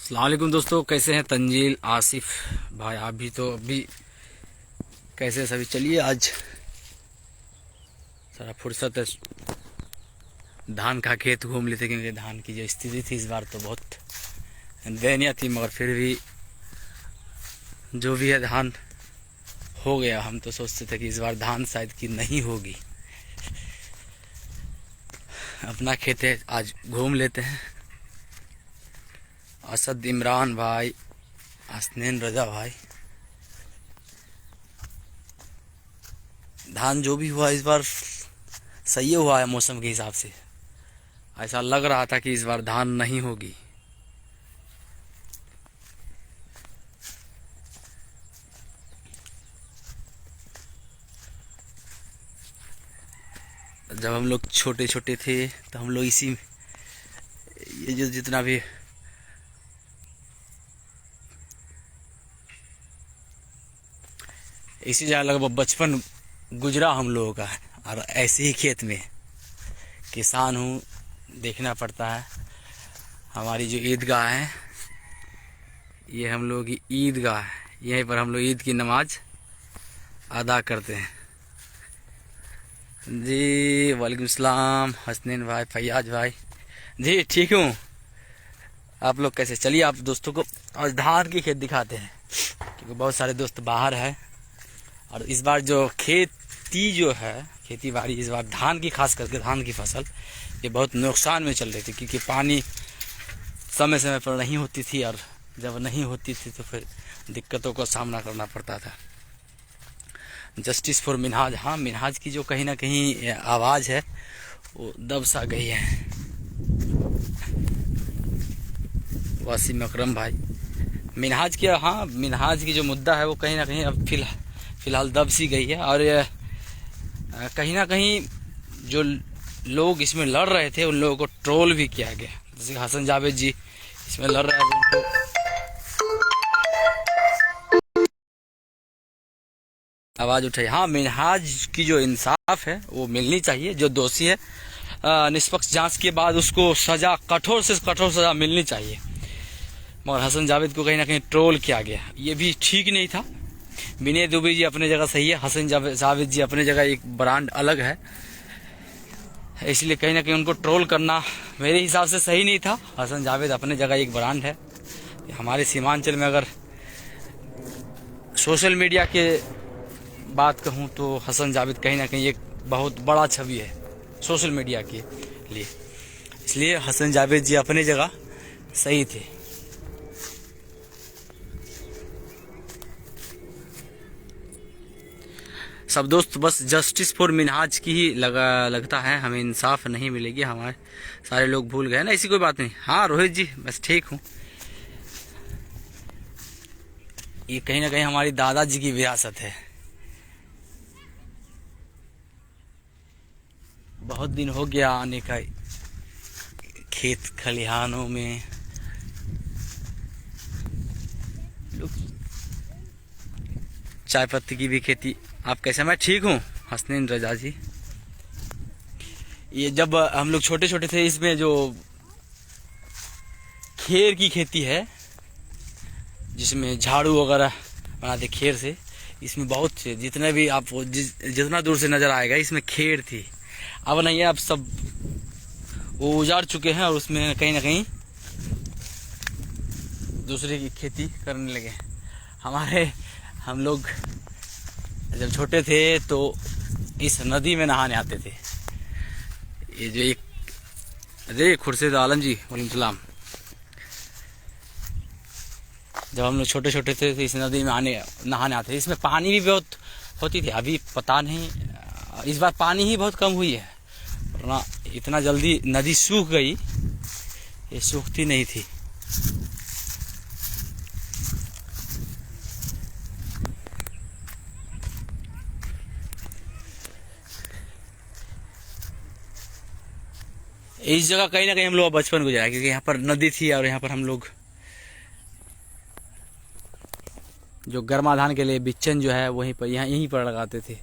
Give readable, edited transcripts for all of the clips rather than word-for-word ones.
अस्सलाम वालेकुम दोस्तों, कैसे हैं तंजील आसिफ भाई? आप भी तो अभी कैसे सभी? चलिए आज सारा फुर्सत है, धान का खेत घूम लेते, क्योंकि धान की जो स्थिति थी इस बार तो बहुत दयनीय थी, मगर फिर भी जो भी है धान हो गया। हम तो सोचते थे कि इस बार धान शायद कि नहीं होगी। अपना खेत है, आज घूम लेते हैं। असद इमरान भाई, हसनैन रजा भाई, धान जो भी हुआ इस बार सही हुआ है मौसम के हिसाब से। ऐसा लग रहा था कि इस बार धान नहीं होगी। जब हम लोग छोटे छोटे थे तो हम लोग ये जो जितना भी इसी जगह लगभग बचपन गुजरा हम लोगों का, और ऐसे ही खेत में किसान हूँ, देखना पड़ता है। हमारी जो ईदगाह है, ये हम लोगों की ईदगाह है, यहीं पर हम लोग ईद की नमाज अदा करते हैं। जी वालेकुम सलाम हसनैन भाई, फैयाज भाई, जी ठीक हूँ। आप लोग कैसे? चलिए आप दोस्तों को आज धान की खेत दिखाते हैं, क्योंकि बहुत सारे दोस्त बाहर है। और इस बार जो खेती जो है, खेती बाड़ी इस बार धान की, खास करके धान की फसल ये बहुत नुकसान में चल रही थी, क्योंकि पानी समय समय पर नहीं होती थी, और जब नहीं होती थी तो फिर दिक्कतों का सामना करना पड़ता था। जस्टिस फॉर मिनहाज, हाँ मिनहाज की जो कहीं ना कहीं आवाज़ है वो दब सा गई है। वासिम अकरम भाई, मिनहाज की, हाँ मिनहाज की जो मुद्दा है वो कहीं ना कहीं अब फिलहाल दब सी गई है। और कहीं ना कहीं जो लोग इसमें लड़ रहे थे उन लोगों को ट्रोल भी किया गया, जैसे हसन जावेद जी इसमें लड़ रहे हैं, उनको आवाज़ उठाई। हाँ मिनहाज की जो इंसाफ है वो मिलनी चाहिए, जो दोषी है निष्पक्ष जांच के बाद उसको सजा, कठोर से कठोर सजा मिलनी चाहिए। मगर हसन जावेद को कहीं ना कहीं ट्रोल किया गया, ये भी ठीक नहीं था। विनय दुबे जी अपने जगह सही है, हसन जावेद जी अपने जगह एक ब्रांड अलग है, इसलिए कहीं ना कहीं उनको ट्रोल करना मेरे हिसाब से सही नहीं था। हसन जावेद अपने जगह एक ब्रांड है। हमारे सीमांचल में अगर सोशल मीडिया के बात कहूँ तो हसन जावेद कहीं ना कहीं एक बहुत बड़ा छवि है सोशल मीडिया के लिए, इसलिए हसन जावेद जी अपने जगह सही थे। सब दोस्त बस जस्टिस फॉर मिनहाज की ही लगता है, हमें इंसाफ नहीं मिलेगी। हमारे सारे लोग भूल गए ना, ऐसी कोई बात नहीं। हाँ रोहित जी बस ठीक हूँ। ये कहीं ना कहीं हमारी दादाजी की विरासत है। बहुत दिन हो गया आने का खेत खलिहानों में। चाय पत्ती की भी खेती। आप कैसे? मैं ठीक हूँ हसनैन रजा जी। ये जब हम लोग छोटे छोटे थे, इसमें जो खेर की खेती है जिसमें झाड़ू वगैरह बनाते खेर से, इसमें बहुत से जितने भी आप जितना दूर से नजर आएगा इसमें खेर थी। अब नहीं है, अब सब वो उजाड़ चुके हैं और उसमें कहीं ना कहीं दूसरे की खेती करने लगे। हम लोग जब छोटे थे तो इस नदी में नहाने आते थे। ये जो एक अरे खुर्शीद आलम जी वालेकुम सलाम, जब हम लोग छोटे छोटे थे तो इस नदी में नहाने आते थे। इसमें पानी भी बहुत होती थी, अभी पता नहीं, इस बार पानी ही बहुत कम हुई है, वरना इतना जल्दी नदी सूख गई, ये सूखती नहीं थी। इस जगह कहीं ना कहीं हम लोग बचपन गुजारा, क्योंकि यहाँ पर नदी थी और यहाँ पर हम लोग जो गर्माधान के लिए बिच्चन जो है वहीं पर यहीं पर लगाते थे।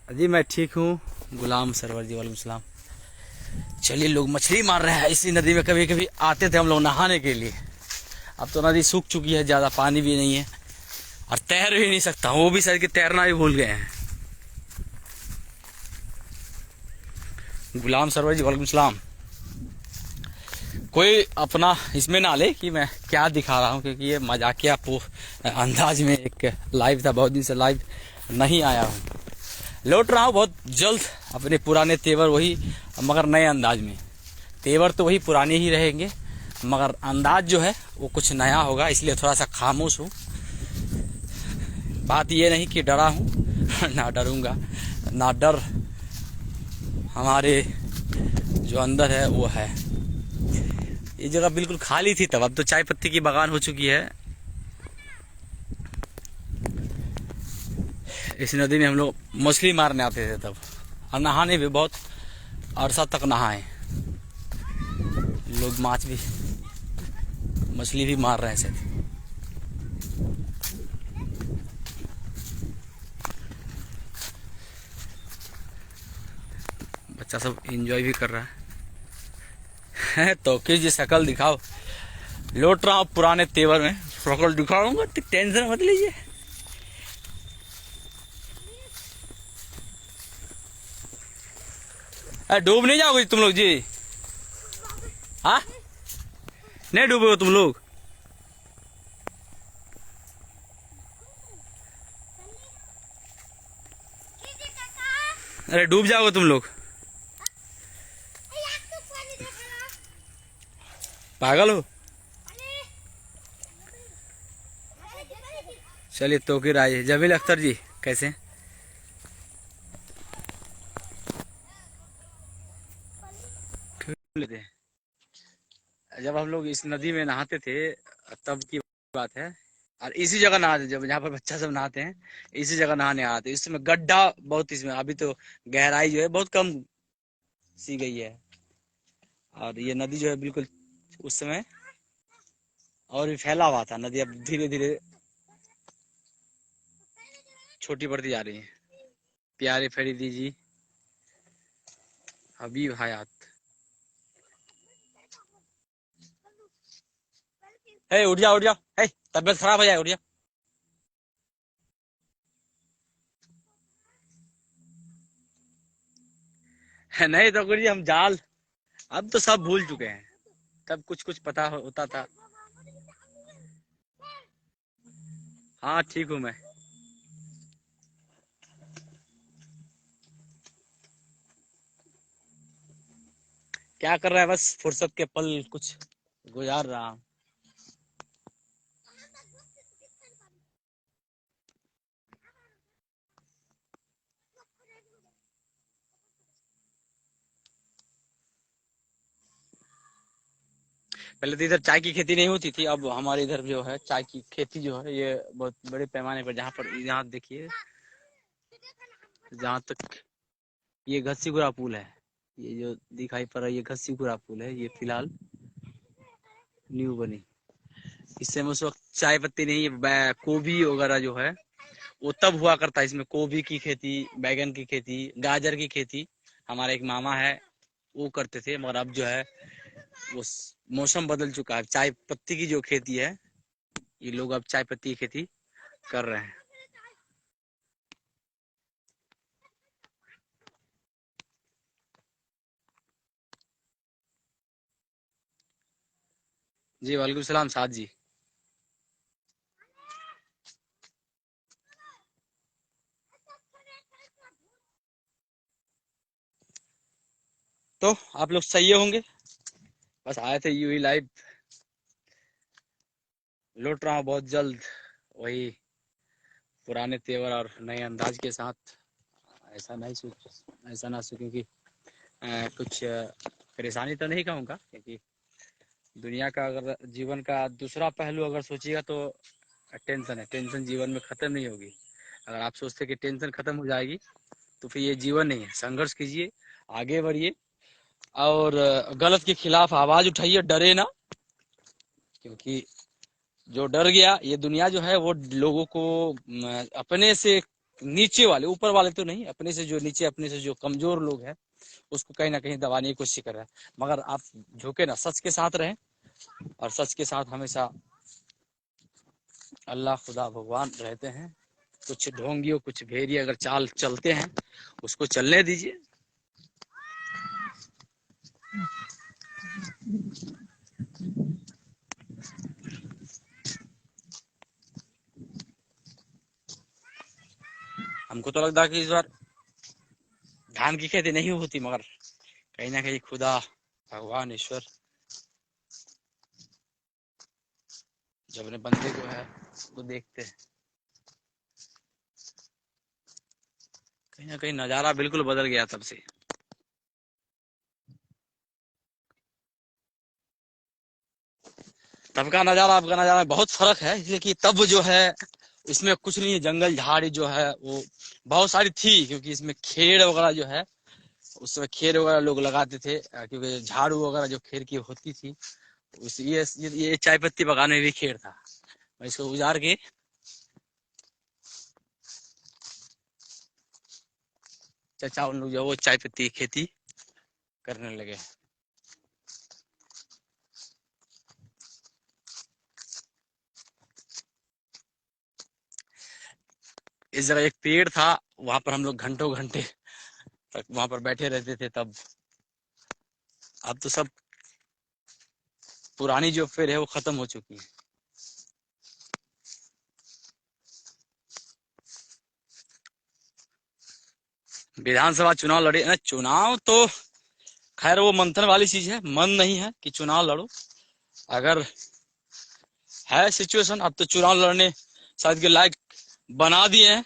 जी मैं ठीक हूँ गुलाम सरवर जी वालेकुम सलाम। चलिए, लोग मछली मार रहे हैं इसी नदी में। कभी कभी आते थे हम लोग नहाने के लिए। अब तो नदी सूख चुकी है, ज़्यादा पानी भी नहीं है और तैर भी नहीं सकता, वो भी शायद कि तैरना भी भूल गए हैं। गुलाम सरवर जी, वालेकुम सलाम। कोई अपना इसमें ना ले कि मैं क्या दिखा रहा हूँ, क्योंकि ये मजाकिया अंदाज में एक लाइव था, बहुत दिन से लाइव नहीं आया हूँ। लौट रहा हूँ बहुत जल्द अपने पुराने तेवर वही, मगर नए अंदाज में। तेवर तो वही पुराने ही रहेंगे, मगर अंदाज जो है वो कुछ नया होगा, इसलिए थोड़ा सा खामोश हूँ। बात ये नहीं कि डरा हूँ ना डरूंगा, ना डर हमारे जो अंदर है वो है। ये जगह बिल्कुल खाली थी तब, अब तो चाय पत्ती की बागान हो चुकी है। इस नदी में हम लोग मछली मारने आते थे तब, और नहाने भी बहुत अरसा तक नहाए। लोग माछ भी, मछली भी मार रहे हैं। बच्चा सब एंजॉय भी कर रहा है। तो किस शक्ल दिखाओ, लौट रहा हूँ पुराने तेवर में, शक्ल दिखाऊंगा तो टेंशन मत लीजिए। डूब नहीं जाओगे तुम लोग जी? हाँ, नहीं डूबोगे तुम लोग? अरे डूब जाओगे तुम लोग, पागल हो? चलिए तो फिर आइए। जमील अख्तर जी कैसे हैं? लेते हैं जब हम लोग इस नदी में नहाते थे तब की बात है, और इसी जगह नहाते, जब यहाँ पर बच्चा सब नहाते हैं इसी जगह नहाने आते। इसमें गड्ढा बहुत, इसमें अभी तो गहराई जो है बहुत कम सी गई है, और ये नदी जो है बिल्कुल उस समय और भी फैला हुआ था। नदी अब धीरे धीरे छोटी पड़ती जा रही है। प्यारे फरीदी जी, हबीब हयात, हे उठ जाओ उठ जाओ, हे तबीयत खराब हो जाए, उठ जाओ। नहीं तो गुरुजी हम जाल, अब तो सब भूल चुके हैं, तब कुछ कुछ पता होता था। हाँ ठीक हूँ मैं। क्या कर रहा है, बस फुर्सत के पल कुछ गुजार रहा हूँ। पहले तो इधर चाय की खेती नहीं होती थी, अब हमारे इधर जो है चाय की खेती जो है ये बहुत बड़े पैमाने पर, जहाँ पर यहाँ देखिए, जहाँ तक ये घसीपुरा पुल है, ये जो दिखाई पड़ रहा है ये घसीपुरा पुल है, ये फिलहाल न्यू बनी। इससे में उस वक्त चाय पत्ती नहीं, गोभी वगैरह जो है वो तब हुआ करता है। इसमें गोभी की खेती, बैगन की खेती, गाजर की खेती हमारे एक मामा है वो करते थे, मगर अब जो है वो मौसम बदल चुका है। चाय पत्ती की जो खेती है, ये लोग अब चाय पत्ती की खेती कर रहे हैं। जी वालेकुम सलाम साद जी। तो आप लोग सही होंगे, बस आए थे यूं ही लाइव। लौट रहा हूँ बहुत जल्द वही पुराने तेवर और नए अंदाज के साथ। ऐसा नहीं सोच, ऐसा ना सोचें कि कुछ परेशानी तो नहीं कहूँगा, क्योंकि दुनिया का अगर जीवन का दूसरा पहलू अगर सोचिएगा तो टेंशन है। टेंशन जीवन में खत्म नहीं होगी। अगर आप सोचते कि टेंशन खत्म हो जाएगी तो फिर ये जीवन नहीं है। संघर्ष कीजिए, आगे बढ़िए, और गलत के खिलाफ आवाज उठाइए, डरे ना। क्योंकि जो डर गया, ये दुनिया जो है वो लोगों को अपने से नीचे वाले, ऊपर वाले तो नहीं, अपने से जो नीचे, अपने से जो कमजोर लोग हैं उसको कहीं ना कहीं दबाने की कोशिश कर रहा है। मगर आप झुके ना, सच के साथ रहें, और सच के साथ हमेशा अल्लाह खुदा भगवान रहते हैं। कुछ ढोंगियों कुछ भेड़िए अगर चाल चलते हैं, उसको चलने दीजिए। हमको तो लगता है कि इस बार धान की खेती नहीं होती, मगर कहीं ना कहीं खुदा भगवान ईश्वर जब अपने बंदे को है वो देखते हैं। कहीं ना कहीं नजारा बिल्कुल बदल गया तब से। तब का नजारा आपका नजारा में बहुत फर्क है, इसलिए कि तब जो है इसमें कुछ नहीं है, जंगल झाड़ी जो है वो बहुत सारी थी, क्योंकि इसमें खेड़ वगैरह जो है उस समय खेर वगैरह लोग लगाते थे, क्योंकि झाड़ू वगैरह जो खेर की होती थी उस ये चाय पत्ती बगान में भी खेर था। इसको उजाड़ के चचा उन लोग जो वो चाय पत्ती की खेती करने लगे। इस जगह एक पेड़ था, वहां पर हम लोग घंटों घंटे तक वहां पर बैठे रहते थे तब। अब तो सब पुरानी जो पेड़ है वो खत्म हो चुकी है। विधानसभा चुनाव लड़े ना, चुनाव तो खैर वो मंथन वाली चीज है, मन नहीं है कि चुनाव लड़ो। अगर है सिचुएशन, अब तो चुनाव लड़ने शायद के लायक बना दिए हैं,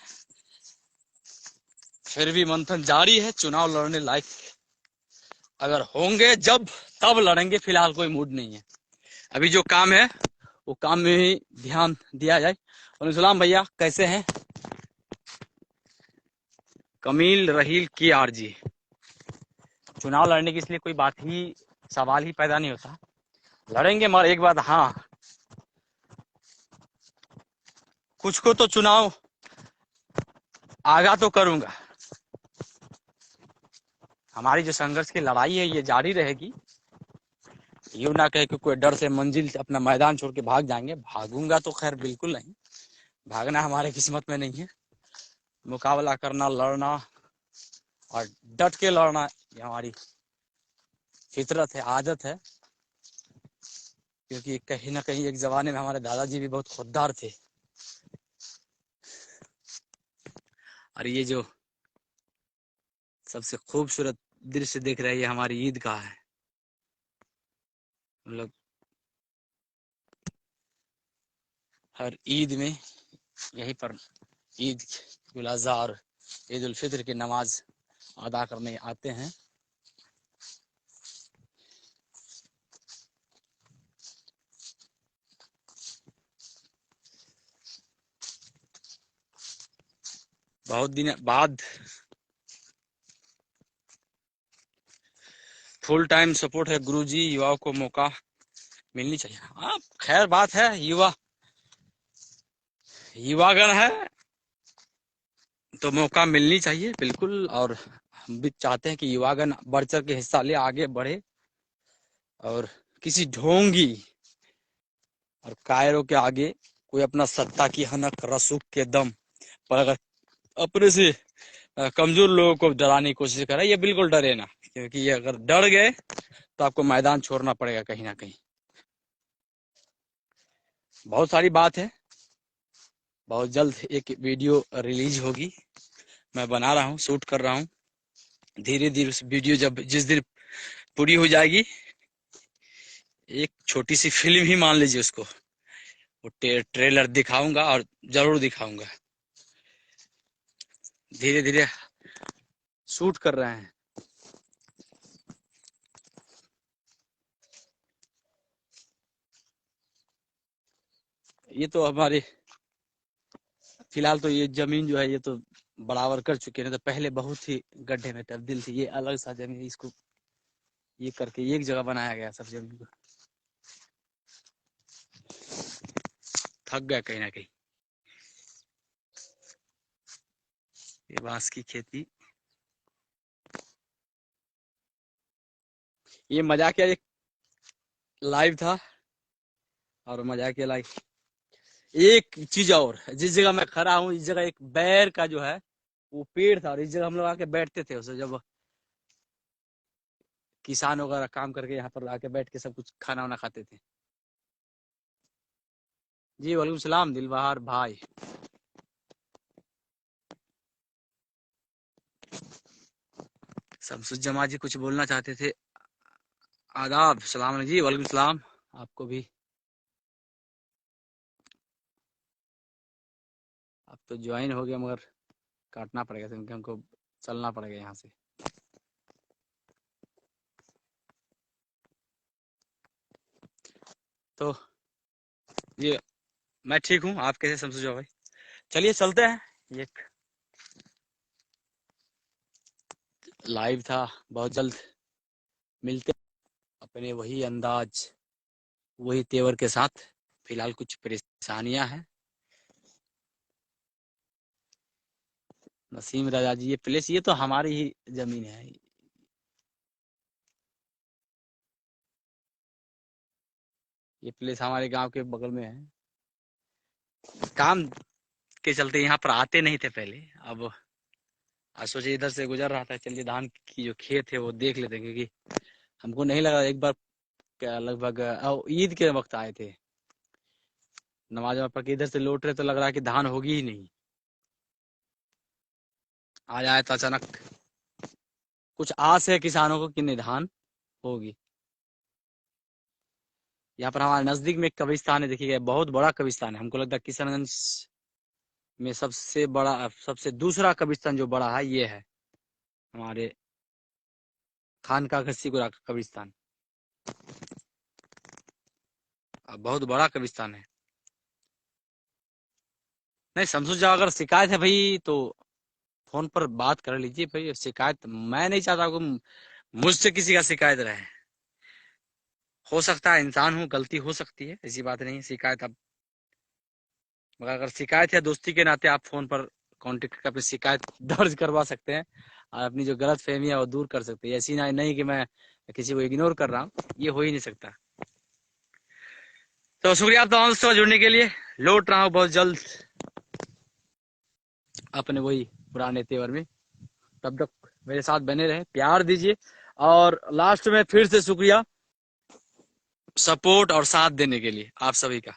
फिर भी मंथन जारी है। चुनाव लड़ने लायक अगर होंगे जब तब लड़ेंगे, फिलहाल कोई मूड नहीं है। अभी जो काम है वो काम में ही ध्यान दिया जाए। और सलाम भैया, कैसे हैं? कमील रहील की आरजी। चुनाव लड़ने की इसलिए कोई बात ही सवाल ही पैदा नहीं होता, लड़ेंगे। मगर एक बात हाँ, कुछ को तो चुनाव आगा तो करूंगा। हमारी जो संघर्ष की लड़ाई है ये जारी रहेगी। यूं ना कहे कि कोई डर से मंजिल से अपना मैदान छोड़ के भाग जाएंगे, भागूंगा तो खैर बिल्कुल नहीं, भागना हमारे किस्मत में नहीं है। मुकाबला करना, लड़ना और डट के लड़ना ये हमारी फितरत है, आदत है। क्योंकि कहीं ना कहीं एक जमाने में हमारे दादाजी भी बहुत खुददार थे। और ये जो सबसे खूबसूरत दृश्य देख रहे हैं ये हमारी ईद का है। हम लोग हर ईद में यहीं पर ईद उल अज़हा और ईद उल फित्र की नमाज अदा करने आते हैं। बहुत दिन बाद फुल टाइम सपोर्ट है गुरुजी, युवाओं को मौका मिलनी चाहिए। हाँ खैर बात है, युवागण है तो मौका मिलनी चाहिए बिल्कुल। और हम भी चाहते हैं कि युवागण बढ़ चढ़ के हिस्सा ले, आगे बढ़े और किसी ढोंगी और कायरों के आगे कोई अपना सत्ता की हनक रसूख के दम पर अगर अपने से कमजोर लोगों को डराने की कोशिश करे, ये बिल्कुल डरे ना, क्योंकि ये अगर डर गए तो आपको मैदान छोड़ना पड़ेगा कहीं ना कहीं। बहुत सारी बात है, बहुत जल्द एक वीडियो रिलीज होगी, मैं बना रहा हूँ, शूट कर रहा हूँ। धीरे धीरे उस वीडियो जब जिस दिन पूरी हो जाएगी, एक छोटी सी फिल्म ही मान लीजिए उसको, वो ट्रेलर दिखाऊंगा और जरूर दिखाऊंगा। धीरे धीरे शूट कर रहे हैं। ये तो हमारे फिलहाल तो ये जमीन जो है ये तो बराबर कर चुके हैं, तो पहले बहुत ही गड्ढे में तब्दील थी। ये अलग सा जमीन, इसको ये करके एक जगह बनाया गया सब जमीन को। थक गया कहीं ना कहीं। ये बांस की खेती ये मजाकिया एक लाइव था, और मजाकिया लाइव। एक चीज और, जिस जगह मैं खड़ा हूँ इस जगह एक बैर का जो है वो पेड़ था, और इस जगह हम लोग आके बैठते थे उसे, जब किसान वगैरह काम करके यहाँ पर आके बैठ के सब कुछ खाना वाना खाते थे। जी वालेकुम सलाम दिलबहार भाई। शमसुज्जमा जी कुछ बोलना चाहते थे। आदाब, सलाम जी, वालेकुम सलाम आपको भी। अब तो ज्वाइन हो गया, मगर काटना पड़ेगा क्योंकि हमको चलना पड़ेगा यहाँ से। तो ये मैं ठीक हूँ, आप कैसे शमसुज्जमा भाई? चलिए चलते हैं। एक लाइव था, बहुत जल्द मिलते अपने वही अंदाज वही तेवर के साथ। फिलहाल कुछ परेशानियां हैं। नसीम राजा जी, ये प्लेस ये तो हमारी ही जमीन है। ये प्लेस हमारे गांव के बगल में है। काम के चलते यहाँ पर आते नहीं थे पहले। अब आज सोचे इधर से गुजर रहा था, चलिए धान की जो खेत है वो देख लेते हैं, क्योंकि हमको नहीं लगा। एक बार लगभग ईद के वक्त आए थे, नमाज पढ़ के इधर से लौट रहे तो लग रहा है कि धान होगी ही नहीं। आज आया तो अचानक कुछ आस है किसानों को कि नहीं धान होगी। यहाँ पर हमारे नजदीक में एक कब्रिस्तान है, देखिए बहुत बड़ा कब्रिस्तान है। हमको लगता है किशनगंज में सबसे बड़ा, सबसे दूसरा कब्रिस्तान जो बड़ा है ये है हमारे खानका घसीपुरा का कब्रिस्तान। बहुत बड़ा कब्रिस्तान है। नहीं समझो, अगर शिकायत है भाई तो फोन पर बात कर लीजिए भाई। शिकायत मैं नहीं चाहता कि मुझसे किसी का शिकायत रहे। हो सकता है इंसान हूँ, गलती हो सकती है, ऐसी बात नहीं है। शिकायत अब, मगर अगर शिकायत है दोस्ती के नाते आप फोन पर कांटेक्ट करके अपनी शिकायत दर्ज करवा सकते हैं, और अपनी जो गलत फहमी है वो दूर कर सकते हैं। ऐसी नहीं कि मैं किसी को इग्नोर कर रहा हूँ, ये हो ही नहीं सकता। तो शुक्रिया आप तमाम दोस्तों जुड़ने के लिए। लौट रहा हूँ बहुत जल्द अपने वही पुराने तेवर में। तब तक मेरे साथ बने रहे, प्यार दीजिए, और लास्ट में फिर से शुक्रिया सपोर्ट और साथ देने के लिए आप सभी का।